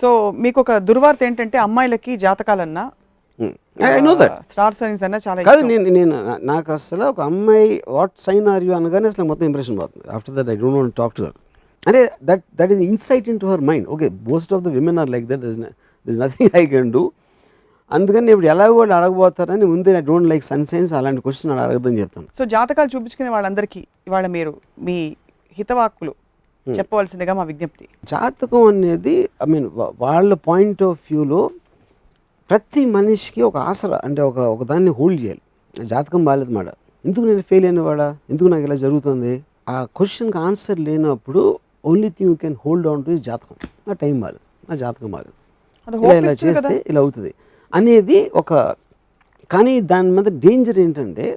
So మీకు ఒక దుర్వార్త ఏంటంటే అమ్మాయిలకి జాతకాలన్నా I know that. Star signs అన్నా చాలా కాదు, ఇష్టం. నేను నాకు అసలు ఒక అమ్మాయి వాట్ సైన్ ఆర్ యూ అనగానే అసలు మొత్తం ఇంప్రెషన్ పోతుంది. After that I don't want talk to her. అంటే that is insight into her mind. Okay, most of the women are like that. This nothing I can do. అందుకని ఇప్పుడు ఎలాగో వాళ్ళు అడగబోతారని ముందే I don't like sun signs, అలాంటి question అలా అడగదని చెప్తాను. సో జాతకాలు చూపించుకునే వాళ్ళందరికీ ఇవాళ మీరు మీ హితవాక్కులు చెప్పవలసిందిగా మా విజ్ఞప్తి. జాతకం అనేది ఐ మీన్ వాళ్ళ పాయింట్ ఆఫ్ వ్యూలో ప్రతి మనిషికి ఒక ఆసరా, అంటే ఒక దాన్ని హోల్డ్ చేయాలి. జాతకం బాగాలేదు మాట, ఎందుకు నేను ఫెయిల్ అయిన వాడా, ఎందుకు నాకు ఇలా జరుగుతుంది, ఆ క్వశ్చన్కి ఆన్సర్ లేనప్పుడు only thing you can hold on to is జాతకం. నా టైం బాగాలేదు, నా జాతకం బాగాలేదు, ఇలా చేస్తే ఇలా అవుతుంది అనేది ఒక. కానీ దాని మీద డేంజర్ ఏంటంటే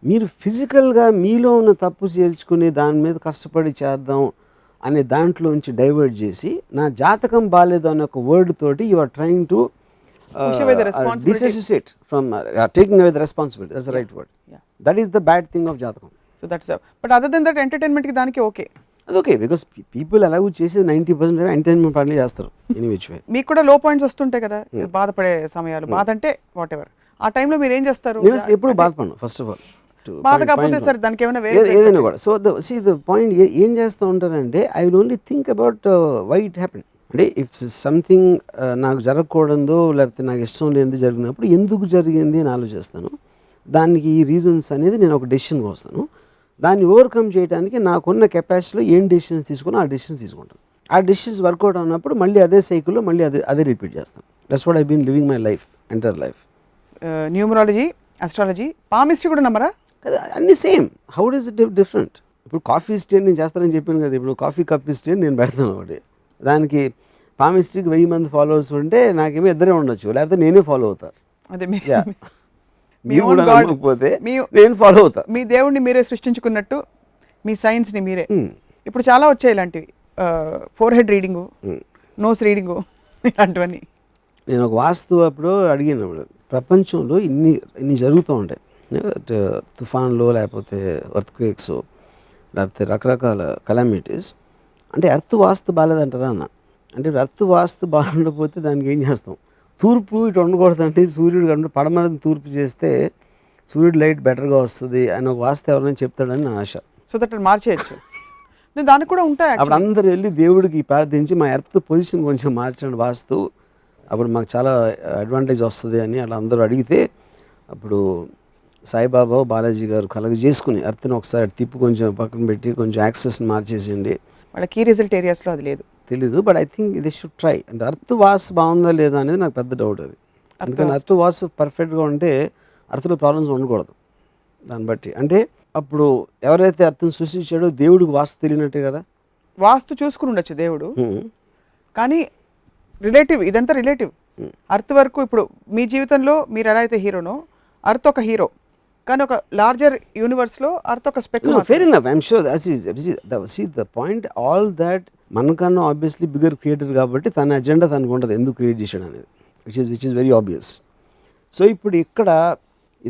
మీరు ఫిజికల్గా మీలో ఉన్న తప్పు చేర్చుకుని దాని మీద కష్టపడి చేద్దాం అనే దాంట్లోంచి డైవర్ట్ చేసి నా జాతకం బాగాలేదు అనే ఒక వర్డ్ తోటి you are trying to disassociate from taking away the responsibility. That's the right word. Yeah. That is the bad thing of jatakam. So that's but other than that entertainment ki daniki okay. అది okay, because people అలాగూ చేసేది 90% entertainment పనులు చేస్తారు any which way. మీకు కూడా లో points వస్తుంటాయి కదా, బాధపడే సమయాలు. బాధ అంటే వాట్ ఎవర్, ఆ టైంలో మీరు ఏం చేస్తారు? నేను అసలు ఎప్పుడు బాధపడను. ఫస్ట్ ఆఫ్ ఆల్ బాధ కాకపోతే సరే దానికి ఏమైనా వేరే ఏదైనా కూడా. సో ద పాయింట్ ఏం చేస్తూ ఉంటారంటే I will only think about why it happen. అంటే ఇఫ్ సంథింగ్ నాకు జరగకూడదో లేకపోతే నాకు ఇష్టం లేనిది జరిగినప్పుడు ఎందుకు జరిగింది అని ఆలోచిస్తాను. దానికి ఈ రీజన్స్ అనేది నేను ఒక డెసిషన్కి వస్తాను. దాన్ని ఓవర్కమ్ చేయడానికి నాకున్న కెపాసిటీలో ఏం డెసిషన్స్ తీసుకున్నా ఆ డెసిషన్స్ తీసుకుంటాను. ఆ డెసిషన్స్ వర్కౌట్ అయినప్పుడు మళ్ళీ అదే సైకిల్లో మళ్ళీ అదే రిపీట్ చేస్తాను. That's what I been living my life, entire life. Numerology, astrology, palmistry కూడా నమ్మరా? అన్నీ same. How does it different? ఇప్పుడు కాఫీ స్టేన్ నేను చేస్తానని చెప్పాను కదా, ఇప్పుడు కాఫీ కప్ స్టేన్ నేను పెడతాను ఒకటి. దానికి పామిస్ట్రీకి 1000 మంది ఫాలోవర్స్ ఉంటే నాకేమో ఇద్దరే ఉండొచ్చు, లేకపోతే నేనే ఫాలో అవుతాను. అదే మీరు కూడా నమ్మకపోతే నేను ఫాలో అవుతా. మీ దేవుడిని మీరే సృష్టించుకున్నట్టు మీ సైన్స్ని మీరే. ఇప్పుడు చాలా వచ్చాయి ఇలాంటివి, forehead reading, nose reading, ఇలాంటివన్నీ. నేను ఒక వాస్తు అప్పుడు అడిగినప్పుడు ప్రపంచంలో ఇన్ని జరుగుతూ ఉంటాయి, తుఫాన్లు లేకపోతే ఎర్త్క్వేక్స్ లేకపోతే రకరకాల కలామిటీస్. అంటే ఎర్త్ వాస్తు బాగాలేదంటారా అన్న. అంటే ఎర్త్ వాస్తు బాగుండకపోతే దానికి ఏం చేస్తాం? తూర్పు ఇటు ఉండకూడదంటే సూర్యుడు కంటే పడమర తూర్పు చేస్తే సూర్యుడు లైట్ బెటర్గా వస్తుంది అని ఒక వాస్తు ఎవరైనా చెప్తాడని నా ఆశ. So that మార్చేయచ్చు. దానికి కూడా ఉంటాయి. అప్పుడు అందరు వెళ్ళి దేవుడికి ప్రార్థించి మా ఎర్త్ పొజిషన్ కొంచెం మార్చండి వాస్తు, అప్పుడు మాకు చాలా అడ్వాంటేజ్ వస్తుంది అని అలా అందరూ అడిగితే అప్పుడు సాయిబాబా బాలాజీ గారు కలగ చేసుకుని ఎర్త్ని ఒకసారి తిప్పి కొంచెం పక్కన పెట్టి కొంచెం యాక్సెస్ని మార్చేసేయండి. వాళ్ళ కీ రిజల్ట్ ఏరియాస్లో అది లేదు, తెలీదు. But I think the should try. అంటే అర్త్ వాస్ బాగుందా లేదా అనేది నాకు పెద్ద డౌట్ అది. అందుకని అర్త్ వాస్ పర్ఫెక్ట్గా ఉంటే అర్త్లో ప్రాబ్లమ్స్ ఉండకూడదు. దాన్ని బట్టి అంటే అప్పుడు ఎవరైతే అర్థం సృష్టించాడో దేవుడికి వాస్తు తెలియనట్టే కదా. వాస్తు చూసుకుని ఉండొచ్చు దేవుడు, కానీ రిలేటివ్, ఇదంతా రిలేటివ్. అర్త్ వరకు ఇప్పుడు మీ జీవితంలో మీరు ఎలా అయితే హీరోనో, అర్త్ ఒక హీరో, కానీ ఒక లార్జర్ యూనివర్స్లో అర్త్ ఒక speck. Fair enough, I'm sure. See the point all that మనకన్నా ఆబ్వియస్లీ బిగ్గర్ క్రియేటర్ కాబట్టి తన అజెండా తనకు ఉంటుంది ఎందుకు క్రియేట్ చేశాడు అనేది, which is very obvious. So ఇప్పుడు ఇక్కడ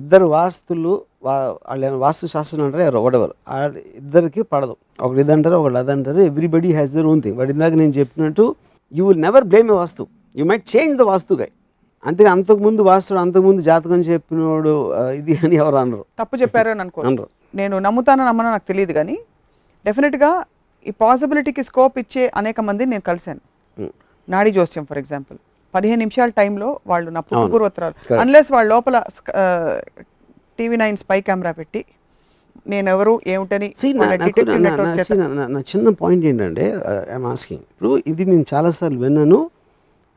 ఇద్దరు వాస్తులు వాళ్ళు వాస్తు శాస్త్రం అంటారు వడెవర్, ఇద్దరికి పడదు. ఒకటి ఇదంటారు ఒకటి అదంటారు. Everybody has their own thing. But ఇందాక నేను చెప్పినట్టు you will never blame a vastu, you might change the vastu guy. అంతే, అంతకుముందు వాస్తుడు అంతకుముందు జాతకం చెప్పినోడు ఇది అని ఎవరు అనరు, తప్పు చెప్పారు అని అనుకో. నేను నమ్ముతానో నమ్మనో నాకు తెలియదు, కానీ డెఫినెట్గా ఈ పాసిబిలిటీకి స్కోప్ ఇచ్చే అనేక మందిని నేను కలిశాను. నాడీ జోస్యం ఫర్ ఎగ్జాంపుల్, 15 నిమిషాల టైంలో వాళ్ళు నా పూర్వోత్తరాలు, అన్లెస్ వాళ్ళ లోపల TV9 స్పై కెమెరా పెట్టి నేను ఎవరు ఏమిటని. నా చిన్న పాయింట్ ఏంటంటే ఐఎమ్ ఆస్కింగ్, ఇప్పుడు ఇది నేను చాలాసార్లు విన్నాను,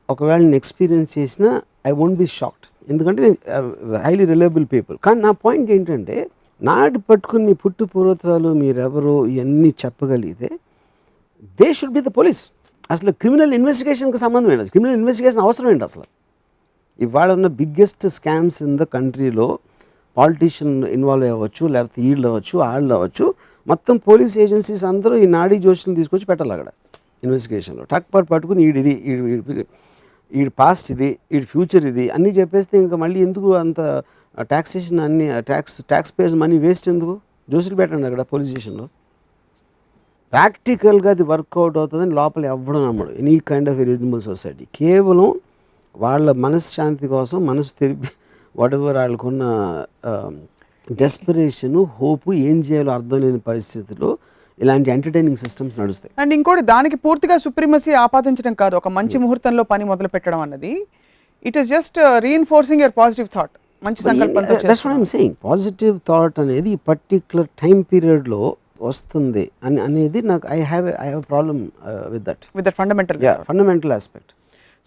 ఒకవేళ నేను ఎక్స్పీరియన్స్ చేసినా ఐ వోంట్ బి షాక్డ్, ఎందుకంటే హైలీ రిలయబుల్ పీపుల్. కానీ నా పాయింట్ ఏంటంటే నాటి పట్టుకుని మీ పుట్టు పూర్వోత్తరాలు మీరెవరు ఇవన్నీ చెప్పగలిగితే they should be the police. అసలు క్రిమినల్ ఇన్వెస్టిగేషన్కి సంబంధం ఏంటి? క్రిమినల్ ఇన్వెస్టిగేషన్ అవసరం ఏంటి అసలు? ఇవాళ ఉన్న బిగ్గెస్ట్ స్కామ్స్ ఇన్ ద కంట్రీలో పాలిటీషియన్ ఇన్వాల్వ్ అవ్వచ్చు, లేకపోతే వీళ్ళు అవ్వచ్చు, వాళ్ళు అవ్వచ్చు, మొత్తం పోలీస్ ఏజెన్సీస్ అందరూ ఈ నాడీ జోషిని తీసుకొచ్చి పెట్టాలి అక్కడ ఇన్వెస్టిగేషన్లో. పట్టుకుని ఈ పాస్ట్ ఇది, ఈ ఫ్యూచర్ ఇది అన్నీ చెప్పేస్తే ఇంకా మళ్ళీ ఎందుకు అంత ట్యాక్సేషన్, అన్ని ట్యాక్స్ పేయర్స్ మనీ వేస్ట్ ఎందుకు? జోషులు పెట్టండి అక్కడ పోలీస్ స్టేషన్లో. ప్రాక్టికల్గా అది వర్కౌట్ అవుతుందని లోపల ఎవ్వడం నమ్మడు any kind of reasonable society. కేవలం వాళ్ళ మనశ్శాంతి కోసం మనసు తెరిపి వాటెవర్ వాళ్ళకున్న డెస్పిరేషను, హోపు, ఏం చేయాలో అర్థం లేని పరిస్థితుల్లో ఇలాంటి ఎంటర్టైనింగ్ సిస్టమ్స్ నడుస్తాయి. అండ్ ఇంకోటి దానికి పూర్తిగా సుప్రీమసీ ఆపాదించడం కాదు, ఒక మంచి ముహూర్తంలో పని మొదలు పెట్టడం అన్నది it is just reinforcing your positive thought. మంచి సంకల్పంతో that's what I'm saying. Positive thought అనేది ఈ పర్టిక్యులర్ టైం పీరియడ్లో వస్తుంది అనేది నాకు I have problem with that fundamental aspect.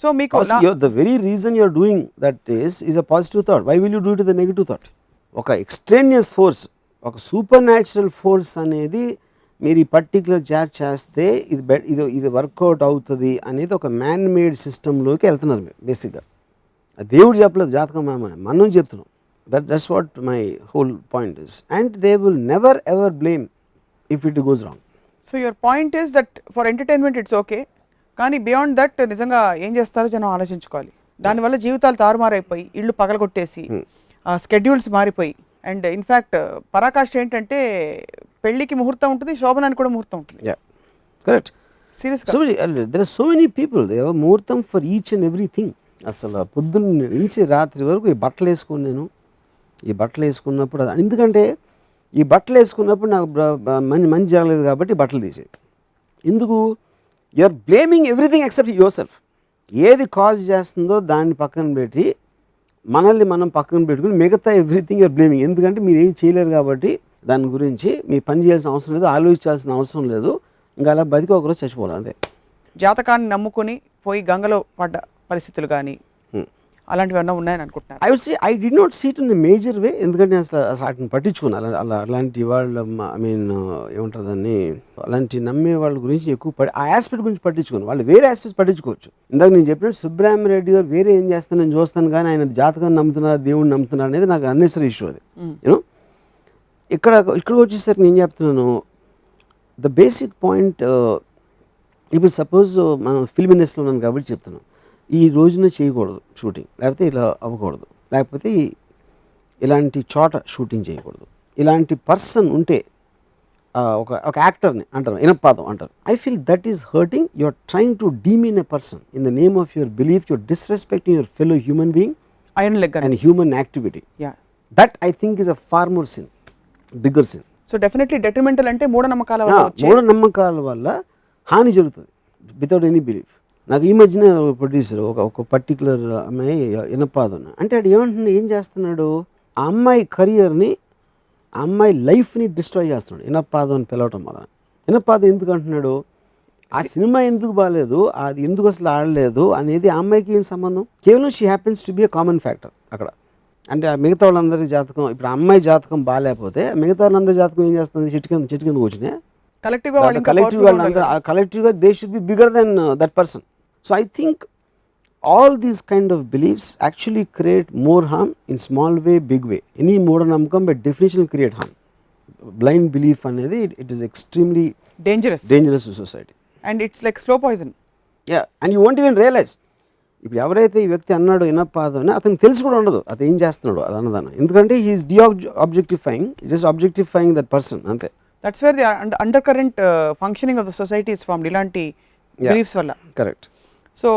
So మీకు the very reason you're doing that is a positive thought. Why will you do it the negative thought? ఒక extraneous force, ఒక super natural force అనేది మీరు ఈ particular Jat చేస్తే ఇది work out అవుతుంది అనేది ఒక మ్యాన్ మేడ్ సిస్టంలోకి వెళ్తున్నారు మీరు బేసిక్గా. దేవుడు చెప్పలేదు జాతకం మనం చెప్తున్నాం. That's what my whole point is. And they will never ever blame if it goes wrong. So your point is that for entertainment it's okay, కానీ బియాండ్ దట్ నిజంగా ఏం చేస్తారో జనం ఆలోచించుకోవాలి. దానివల్ల జీవితాలు తారుమారైపోయి, ఇళ్ళు పగలగొట్టేసి, స్కెడ్యూల్స్ మారిపోయి, అండ్ ఇన్ఫ్యాక్ట్ పరాకాష్ట ఏంటంటే పెళ్ళికి ముహూర్తం ఉంటుంది, శోభనానికి కూడా ముహూర్తం ఉంటుంది. కరెక్ట్. సీరియస్గా there are so many people, they have muhurtham for each and everything. అసలు పొద్దున్న నుంచి రాత్రి వరకు ఈ బట్టలు వేసుకుని నేను ఈ బట్టలు వేసుకున్నప్పుడు ఎందుకంటే ఈ బట్టలు వేసుకున్నప్పుడు నాకు మంచి జరగలేదు కాబట్టి బట్టలు తీసేది. ఎందుకు? You are blaming everything except yourself. ఏది కాజ్ చేస్తుందో దాన్ని పక్కన పెట్టి మనల్ని మనం పక్కన పెట్టుకుని మిగతా ఎవ్రీథింగ్ యూఆర్ బ్లేమింగ్. ఎందుకంటే మీరు ఏం చేయలేరు కాబట్టి దాని గురించి మీ పని చేయాల్సిన అవసరం లేదు, ఆలోచించాల్సిన అవసరం లేదు. ఇంకా అలా బతికి ఒకరోజు చచ్చిపోవాలి అంతే. జాతకాన్ని నమ్ముకుని పోయి గంగలో పడ్డ పరిస్థితులు కానీ అలాంటివి అన్నా ఉన్నాయని అనుకుంటున్నారు? I would say I did not see it in a major way. ఎందుకంటే అసలు వాటిని పట్టించుకున్నాను. అలాంటి వాళ్ళ ఐ మీన్ ఏమంటారు దాన్ని, అలాంటి నమ్మే వాళ్ళ గురించి ఎక్కువ ఆ ఆస్పెక్ట్ గురించి పట్టించుకోను. వాళ్ళు వేరే ఆస్పెక్ట్స్ పట్టించుకోవచ్చు. ఇందాక నేను చెప్పినట్టు సుబ్రహ్మరెడ్డి గారు వేరే ఏం చేస్తాను నేను చూస్తాను, కానీ ఆయన జాతకాన్ని నమ్ముతున్నారు, దేవుడిని నమ్ముతున్నారు అనేది నాకు అన్నెసరీ ఇష్యూ. అది యూనో ఇక్కడికి వచ్చేసరికి నేను చెప్తున్నాను ద బేసిక్ పాయింట్. ఇప్పుడు సపోజ్ మనం ఫిల్మ్ ఇండస్ట్రీలో ఉన్నాను కాబట్టి చెప్తున్నాను, ఈ రోజున చేయకూడదు షూటింగ్, లేకపోతే ఇలా అవ్వకూడదు, లేకపోతే ఇలాంటి చోట షూటింగ్ చేయకూడదు, ఇలాంటి పర్సన్ ఉంటే ఒక యాక్టర్ని అంటారు, ఇనపాదం అంటారు. I feel that is hurting. You are trying to demean a person in the name of your belief. Your disrespecting your fellow human being and human activity. That I think is a far more sin, bigger sin. So definitely detrimental అంటే మూఢనమ్మకాల వల్ల హాని జరుగుతుంది without any belief. నాకు ఈ మధ్యన producer ఒక particular అమ్మాయి ఇనపాదం అంటే అది ఏం చేస్తున్నాడు, ఆ అమ్మాయి కెరియర్ని, ఆ అమ్మాయి లైఫ్ని డిస్ట్రాయ్ చేస్తున్నాడు ఇనపాదం అని పిలవటం వల్ల. ఇనపాదం ఎందుకు అంటున్నాడు, ఆ సినిమా ఎందుకు బాగాలేదు, అది ఎందుకు అసలు ఆడలేదు అనేది ఆ అమ్మాయికి ఏం సంబంధం? కేవలం she happens to be a common factor అక్కడ. అంటే మిగతా వాళ్ళందరి జాతకం, ఇప్పుడు అమ్మాయి జాతకం బాగాలేకపోతే మిగతా వాళ్ళందరి జాతకం ఏం చేస్తుంది, చెట్టు కింద కూర్చునే కలెక్టివ్గా they should be bigger than that person. So I think all these kind of beliefs actually create more harm in small way, big way. Any moodanamkam by definition will create harm. Blind belief anedi it is extremely dangerous to society. And it's like slow poison. Yeah, and you won't even realize. ఇప్పుడు ఎవరైతే ఈ వ్యక్తి అన్నాడో ఇనపాదం అని అతనికి తెలిసి కూడా ఉండదు అతను ఏం చేస్తున్నాడు అది అన్నదాన్ని. ఎందుకంటే he's objectifying, just objectifying that person అంతే. That's where the undercurrent functioning of the society is formed, ilanti beliefs valla. Correct. So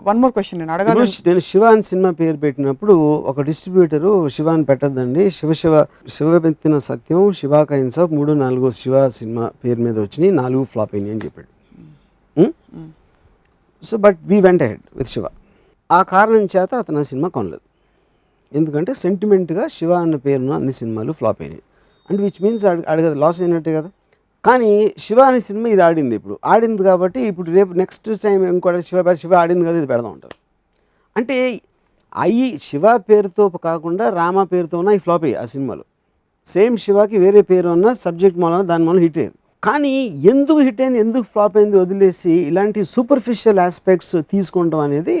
one more question నేను అడగాలి. నేను శివ అని సినిమా పేరు పెట్టినప్పుడు ఒక డిస్ట్రిబ్యూటరు శివ అని పెట్టద్దండి, శివ ఎత్తిన సత్యం, శివ కైన్స్ ఆఫ్ 3-4 శివ సినిమా పేరు మీద వచ్చినాయి, 4 ఫ్లాప్ అయినాయి అని చెప్పాడు. So but we went head with Shiva. ఆ కారణం చేత అతను ఆ సినిమా కొనలేదు. ఎందుకంటే సెంటిమెంట్గా శివ అన్న పేరున్న అన్ని సినిమాలు ఫ్లాప్ అయినాయి. అండ్ విచ్ మీన్స్ అడిగదు లాస్ అయినట్టే కదా. కానీ శివ అనే సినిమా ఇది ఆడింది, ఇప్పుడు ఆడింది కాబట్టి ఇప్పుడు రేపు నెక్స్ట్ టైం ఇంకోటి శివ ఆడింది కదా ఇది పెడదాం ఉంటారు. అంటే అవి శివ పేరుతో కాకుండా రామ పేరుతో ఉన్న ఈ ఫ్లాప్ అయ్యాయి ఆ సినిమాలు. సేమ్ శివకి వేరే పేరు ఉన్న సబ్జెక్ట్ మూలన దాని మూలన హిట్ అయింది. కానీ ఎందుకు హిట్ అయింది, ఎందుకు ఫ్లాప్ అయింది వదిలేసి ఇలాంటి సూపర్ఫిషియల్ ఆస్పెక్ట్స్ తీసుకుంటాం అనేది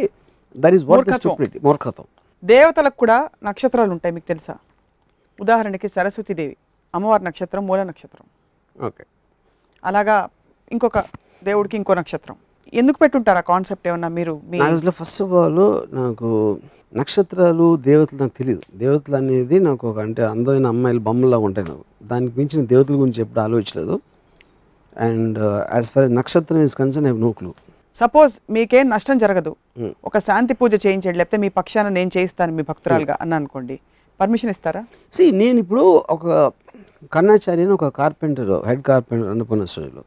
that is what the stupidity, మూర్ఖత్వం. దేవతలకు కూడా నక్షత్రాలు ఉంటాయి మీకు తెలుసా? ఉదాహరణకి సరస్వతీదేవి అమ్మవారి నక్షత్రం మూల నక్షత్రం. ఓకే, అలాగా ఇంకొక దేవుడికి ఇంకో నక్షత్రం. ఎందుకు పెట్టుంటారు ఆ కాన్సెప్ట్ ఏమన్నా మీరు? అసలు ఫస్ట్ ఆఫ్ ఆల్ నాకు నక్షత్రాలు దేవతలు నాకు తెలియదు. దేవతలు అనేది నాకు ఒక అంటే అందమైన అమ్మాయిలు బొమ్మలాగా ఉంటాయి నాకు. దానికి మించిన దేవతల గురించి ఎప్పుడు ఆలోచించలేదు. And as far nakshatram is concern I have no clue. Suppose మీకేం నష్టం జరగదు, ఒక శాంతి పూజ చేయించండి, లేకపోతే మీ పక్షాన నేను చేయిస్తాను మీ భక్తురాలుగా అన్న అనుకోండి, పర్మిషన్ ఇస్తారా? నేను ఇప్పుడు ఒక కర్ణాచారి అని ఒక కార్పెంటర్, హెడ్ కార్పెంటర్ అన్నపూర్ణ స్టూడియోలో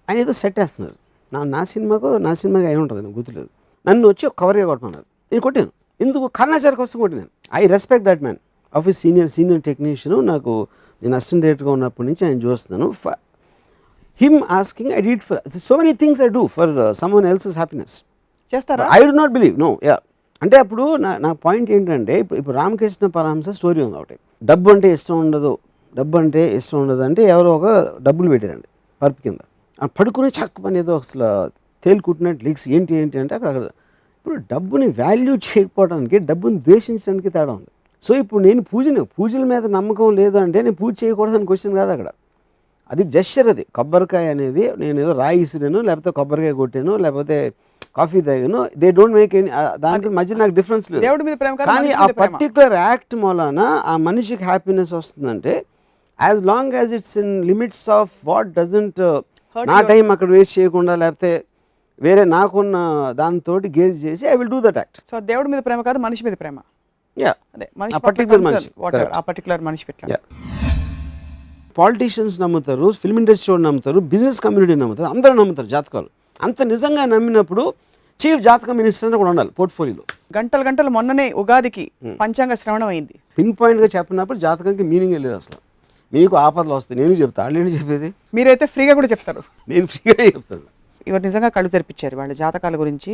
ఆయన ఏదో సెట్ వేస్తున్నారు. నా సినిమాకి అయి ఉంటుంది, నాకు గుర్తులేదు. నన్ను వచ్చి ఒక కవర్గా కొట్టమన్నారు, నేను కొట్టాను. ఎందుకు? కర్ణాచారి కోసం కొట్టినాను. I respect that man. Office senior technician. నాకు నేను అసిస్టెంట్ డైరెక్టర్గా ఉన్నప్పటి నుంచి ఆయన చూస్తున్నాను. Him asking I did for so many things I do for someone else's happiness. చేస్తారా? I do not believe. No. Yeah, అంటే అప్పుడు నా పాయింట్ ఏంటంటే ఇప్పుడు రామకృష్ణ పరమహంస స్టోరీ ఉంది ఒకటి. డబ్బు అంటే ఇష్టం ఉండదు అంటే ఎవరో ఒక డబ్బులు పెట్టారండి పరుపు కింద, పడుకుని చక్క పని ఏదో అసలు తేలికుట్టినట్టు లీక్స్ ఏంటి అంటే అక్కడ ఇప్పుడు డబ్బుని వాల్యూ చేయకపోవడానికి డబ్బుని ద్వేషించడానికి తేడా ఉంది. సో ఇప్పుడు నేను పూజల మీద నమ్మకం లేదు అంటే నేను పూజ చేయకూడదని క్వశ్చన్ కాదు అక్కడ. అది జెస్చర్. అది కొబ్బరికాయ అనేది నేను ఏదో రాయి ఇసిరాను, లేకపోతే కొబ్బరికాయ కొట్టాను, లేకపోతే కాఫీ తాగాను, దే డోంట్ మేక్ ఎనీ, దాంట్లో మధ్య నాకు డిఫరెన్స్ లేదు. దేవుడి మీద ప్రేమ కాదు, కానీ మనిషి ఆ మీద ప్రేమ. పర్టికులర్ యాక్ట్ మూలాన ఆ మనిషికి హ్యాపీనెస్ వస్తుందంటే as long as it's in limits of what doesn't నా టైం అక్కడ వేస్ట్ చేయకుండా, లేకపోతే వేరే నాకున్న దాంతో గేజ్ చేసి I will do that act. So దేవుడి మీద ప్రేమ కాదు, మనిషి మీద ప్రేమ. యా, అదే ఆ పర్టికులర్ మనిషి. ఆ పర్టికులర్ మనిషి పెట్టాలి. పాలిటీషియన్స్ నమ్ముతారు, ఫిల్మ్ ఇండస్ట్రీ వాళ్ళు నమ్ముతారు, బిజినెస్ కమ్యూనిటీ నమ్ముతారు, అందరూ నమ్ముతారు జాతకాలు. అంత నిజంగా నమ్మినప్పుడు చీఫ్ జాతక మినిస్టర్ అని కూడా ఉండాలి పోర్ట్ఫోలియోలో. గంటలు మొన్ననే ఉగాదికి పంచాంగ శ్రవణం అయింది. పిన్ పాయింట్గా చెప్పినప్పుడు జాతకానికి మీనింగ్ లేదు అసలు. మీకు ఆపదలు వస్తాయి, నేను చెప్తా, వాళ్ళు ఏంటి చెప్పేది? మీరైతే ఫ్రీగా కూడా చెప్తారు. నేను ఫ్రీగా చెప్తాను. ఇవాళ నిజంగా కళ్ళు తెరిపించారు వాళ్ళ జాతకాల గురించి.